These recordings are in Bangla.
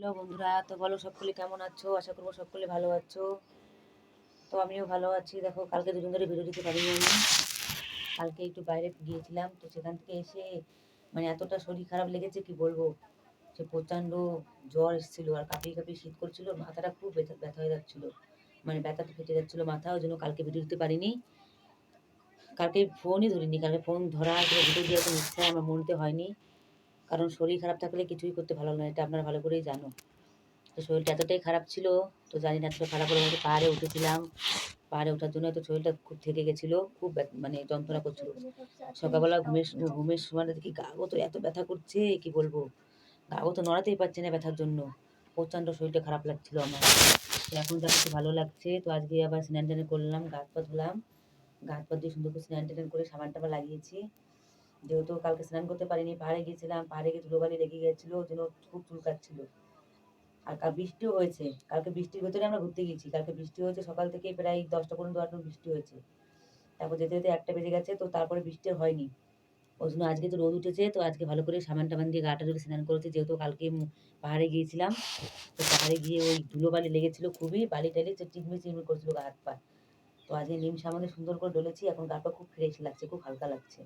হ্যালো বন্ধুরা, তো বলো সকলে কেমন আছো? আশা করবো সকলে ভালো আছো। তো আমিও ভালো আছি। দেখো, কালকে দুদিন ধরে ভিডিও দিতে পারিনি আমি। কালকে একটু বাইরে গিয়েছিলাম, তো সেখান থেকে এসে মানে এতটা শরীর খারাপ লেগেছে কি বলবো। সে প্রচণ্ড জ্বর এসেছিলো আর কাঁপিয়ে কাঁপিয়ে শীত করছিল, মাথাটা খুব ব্যথা ব্যথা হয়ে যাচ্ছিলো, মানে ব্যথাতে ফেটে যাচ্ছিলো মাথা, ওই জন্য কালকে ভিডিও দিতে পারিনি। কালকে ফোনই ধরিনি, কালকে ফোন ধরা ভিডিও দেওয়ার কোনো ইচ্ছা আমার মনতে হয়নি। কারণ শরীর খারাপ থাকলে কিছুই করতে ভালো লাগে না, এটা আপনারা ভালো করেই জানো। তো শরীরটা এতটাই খারাপ ছিল, তো জানি না এতটা খারাপ হলে হয়তো পাহাড়ে উঠেছিলাম। পাহাড়ে ওঠার জন্য হয়তো শরীরটা খুব থেকে গেছিলো, খুব মানে যন্ত্রণা করছিল। সকালবেলা ঘুমের ঘুমের সময় দেখি গা তো এত ব্যথা করছে কি বলবো। গা তো নড়াতেই পারছে না ব্যথার জন্য। প্রচণ্ড শরীরটা খারাপ লাগছিল আমার। তো এখন যা একটু ভালো লাগছে, তো আজকে আবার স্নান টান করলাম, গা হাত পা ধুলাম। গা হাত পা দিয়ে সুন্দর করে স্নান টান করে সাবান টাবান লাগিয়েছি। যেহেতু কালকে স্নান করতে পারিনি, পাহাড়ে গিয়েছিলাম, পাহাড়ে গিয়ে ধুলোবালি লেগে গেছিলো, ওই জন্য খুব চুলকাচ্ছিল। আর কাল বৃষ্টিও হয়েছে, কালকে বৃষ্টির ভেতরে আমরা ঘুরতে গেছি। কালকে বৃষ্টি হয়েছে সকাল থেকে প্রায় 10টা পর্যন্ত আট বৃষ্টি হয়েছে। তারপর যেতে যেতে 1টা বেজে গেছে, তো তারপরে বৃষ্টি আর হয়নি। ওই জন্য আজকে তো রোদ উঠেছে, তো আজকে ভালো করে সাবান টাবান দিয়ে গাটা ধরে স্নান করেছি, যেহেতু কালকে পাহাড়ে গিয়েছিলাম। তো পাহাড়ে গিয়ে ওই ধুলোবালি লেগেছিল খুবই, বালি টালি চিটমিট চিটমিট করছিল গা হাত পা। তো আজকে নিম সাবানে সুন্দর করে ডলেছি, এখন গা পা খুব ফ্রেশ লাগছে, খুব হালকা লাগছে।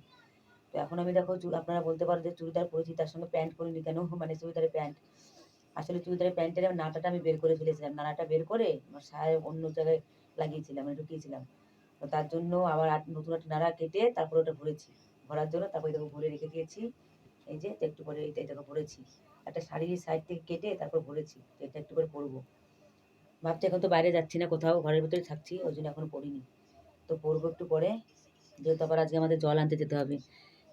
তো এখন আমি দেখো আপনারা বলতে পারো যে চুড়িদার পরেছি, তার সঙ্গে প্যান্ট পরিনি কেন, মানে চুড়িদারের প্যান্ট। আসলে চুড়িদারের প্যান্টের নাটাটা আমি বের করে ফেলেছিলাম, নাড়াটা বের করে আমার সায় অন্য জায়গায় লাগিয়েছিলাম, মানে ঢুকিয়েছিলাম। তো তার জন্য আবার নতুন একটা নাড়া কেটে তারপর ওটা ভরেছি, ভরার জন্য তারপরে দেখো ভরে রেখে দিয়েছি। এই যে একটু করে এটা দেখো ভরেছি, একটা শাড়ির সাইড থেকে কেটে তারপর ভরেছি, এটা একটু করে পরবো। ভাবছি এখন তো বাইরে যাচ্ছি না কোথাও, ঘরের ভিতরে থাকছি, ওই জন্য এখনো পরিনি। তো পরবো একটু পরে, যেহেতু আবার আজকে আমাদের জল আনতে যেতে হবে।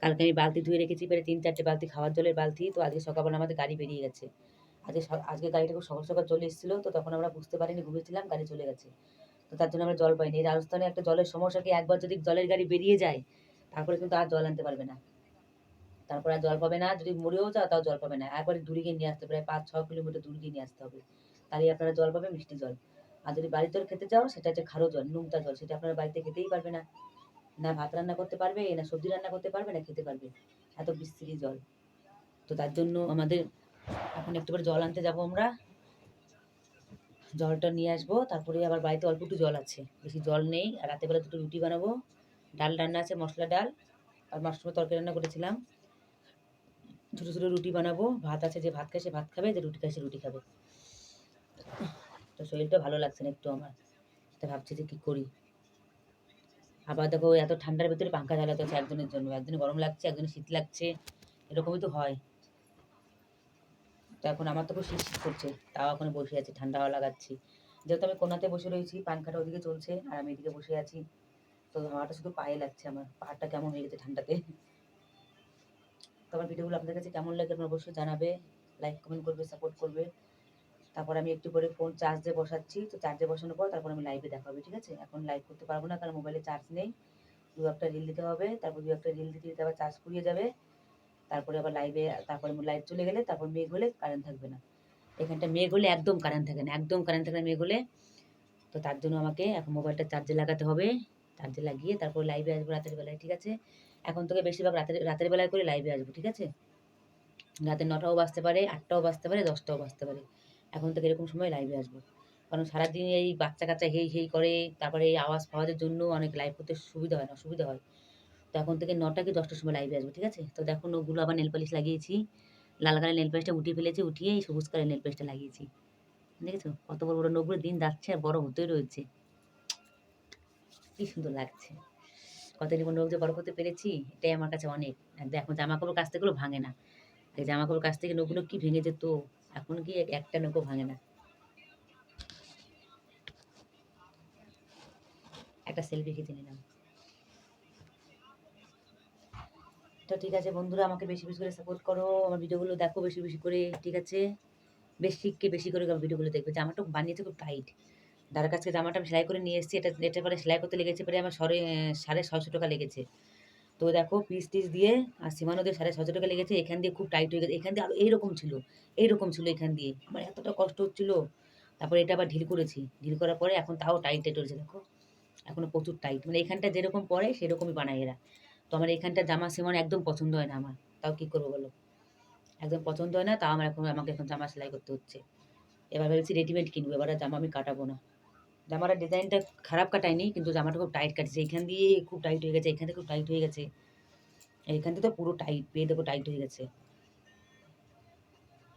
কালকে আমি বালতি ধুয়ে রেখেছি প্রায় 3-4টে বালতি, খাওয়ার জলের বালতি। তো আজকে সকালবেলা আমাদের গাড়ি বেরিয়ে গেছে। আজকে গাড়িটা খুব সকাল সকাল চলে এসেছিলো, তো তখন আমরা বুঝতে পারিনি, ঘুমিয়েছিলাম, গাড়ি চলে গেছে। তো তার জন্য আমরা জল পাইনি। এই রাজস্থানে একটা জলের সমস্যা কি, একবার যদি জলের গাড়ি বেরিয়ে যায় তারপরে কিন্তু আর জল আনতে পারবে না। তারপরে আর জল পাবে না, যদি মরেও যাও তাও জল পাবে না, একবারে দূরে গিয়ে নিয়ে আসতে, প্রায় 5-6 কিলোমিটার দূরে গিয়ে নিয়ে আসতে হবে। তাহলে আপনারা জল পাবে, মিষ্টি জল। আর যদি বাড়িতে খেতে চাও সেটা হচ্ছে খারো জল, নোংটা জল, সেটা আপনারা বাড়িতে খেতেই পারবে না। না ভাত রান্না করতে পারবে, না সবজি রান্না করতে পারবে, না খেতে পারবে, এত বিশ্রী জল। তো তার জন্য আমাদের এখন একটু করে জল আনতে যাবো আমরা। জলটা নিয়ে আসবো, তারপরে আবার বাড়িতে অল্প একটু জল আছে, বেশি জল নেই। আর রাতের বেলা দুটো রুটি বানাবো, ডাল রান্না আছে, মশলা ডাল আর মাশরুমের তরকারি রান্না করেছিলাম। ছোটো ছোটো রুটি বানাবো, ভাত আছে, যে ভাত খায় সে ভাত খাবে, যে রুটি খায় সে রুটি খাবে। তো শরীরটা ভালো লাগছে না একটু আমার, তা ভাবছি যে কী করি। আবার দেখো এত ঠান্ডার ভিতরে পাঙ্খা চালাতে হচ্ছে একজনের জন্য, একজনের গরম লাগছে, একজনের শীত লাগছে, এরকমই তো হয়। তো এখন আমার তো খুব শীত শীত করছে, তাও এখন বসে আছি, ঠান্ডা হাওয়া লাগাচ্ছি। যেহেতু আমি কোনাতে বসে রয়েছি, পাংখাটা ওদিকে চলছে আর আমি এদিকে বসে আছি। তো হাওয়াটা শুধু পায়ে লাগছে, আমার পাহাড়টা কেমন হয়ে গেছে ঠান্ডাতে। তো আমার ভিডিওগুলো আপনাদের কাছে কেমন লাগে আপনারা অবশ্যই জানাবে, লাইক কমেন্ট করবে, সাপোর্ট করবে। তারপর আমি একটু পরে ফোন চার্জে বসাচ্ছি, তো চার্জে বসানোর পর তারপর আমি লাইভে দেখা হবে, ঠিক আছে? এখন লাইভ করতে পারবো না, কারণ মোবাইলে চার্জ নেই। দু একটা রিল দিতে হবে, তারপর দু একটা রিল দিতে দিতে আবার চার্জ ফুরিয়ে যাবে। তারপরে আবার লাইভে, তারপরে লাইভ চলে গেলে তারপর মেঘ হলে কারেন্ট থাকবে না। এখানটা মেঘ হলে একদম কারেন্ট থাকে না, একদম কারেন্ট থাকে না মেঘ হলে। তো তার জন্য আমাকে এখন মোবাইলটা চার্জে লাগাতে হবে। চার্জে লাগিয়ে তারপর লাইভে আসবো রাতের বেলায়, ঠিক আছে? এখন থেকে বেশিরভাগ রাতের রাতের বেলায় করে লাইভে আসবো, ঠিক আছে? রাতে 9টাও বাজতে পারে, 8টাও বাজতে পারে, 10টাও বাজতে পারে। এখন থেকে এরকম সময় লাইভে আসবো। কারণ সারাদিন এই বাচ্চা কাচ্চা হেই হেই করে, তারপরে এই আওয়াজ ফাওয়াজের জন্য অনেক লাইভ করতে সুবিধা হয় না, অসুবিধা হয়। তো এখন থেকে 9টা কি 10টার সময় লাইভে আসবো, ঠিক আছে? তো দেখুন ওগুলো আবার নেল পালিশ লাগিয়েছি। লাল কালার নেল পালিশটা উঠিয়ে ফেলেছি, উঠিয়ে এই সবুজ কালার নেল পালিশটা লাগিয়েছি। দেখেছো কত বড় বড় নখগুলো দিন যাচ্ছে আর বড় হতেই রয়েছে, কি সুন্দর লাগছে। কতদিন কোনো নখ যে বড় করতে পেরেছি, এটাই আমার কাছে অনেক। আর দেখো জামা কাপড় কাচতে গেলেও ভাঙে না, এই জামা কাপড় কাছ থেকে নখগুলো কি ভেঙে যেত, এখন কি একটা নখও ভাঙে না। একটা সেলফি খেতে নিলাম। তো ঠিক আছে বন্ধুরা, আমাকে বেশি বেশি করে সাপোর্ট করো, আমার ভিডিওগুলো দেখো বেশি বেশি করে, ঠিক আছে? বেশি বেশি করে ভিডিওগুলো দেখবে। জামাটা বানিয়েছে খুব টাইট, দাদার কাছে জামাটা আমি সেলাই করে নিয়ে এসেছি, এটা পরে সেলাই করতে লেগেছে প্রায় আমার 650 টাকা লেগেছে। তো দেখো পিস টিস দিয়ে আর সীমানো দিয়ে 650 টাকা লেগেছে। এখান দিয়ে খুব টাইট হয়ে গেছে, এখান দিয়ে আরো এইরকম ছিল, এইরকম ছিল এখান দিয়ে, আমার এতটা কষ্ট হচ্ছিল। তারপরে এটা আবার ঢিল করেছি, ঢিল করার পরে এখন তাও টাইট টাইট হয়েছে দেখো, এখনো প্রচুর টাইট, মানে এখানটা যেরকম পরে সেরকমই বানায় এরা। তো আমার এখানটা জামা সীমানো একদম পছন্দ হয় না আমার, তাও কি করবো বলো। একদম পছন্দ হয় না, তাও আমাকে এখন জামা সেলাই করতে হচ্ছে। এবার ভেবেছি রেডিমেড কিনবো, এবার আর জামা আমি কাটাবো না। জামাটার ডিজাইনটা খারাপ কাটায়নি, কিন্তু জামাটা খুব টাইট কাটছে। এখান দিয়ে খুব টাইট হয়ে গেছে, এখান থেকে খুব টাইট হয়ে গেছে। এইখান থেকে তো পুরো টাইট, পেয়ে দেখো টাইট হয়ে গেছে।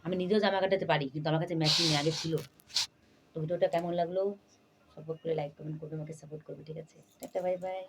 আমি নিজেও জামা কাটাতে পারি, কিন্তু আমার কাছে মেশিন আগে ছিল। তো ভিডিওটা কেমন লাগলো? সাপোর্ট করে লাইক, কমেন্ট করবে, আমাকে সাপোর্ট করবে, ঠিক আছে? Tata, bye, by.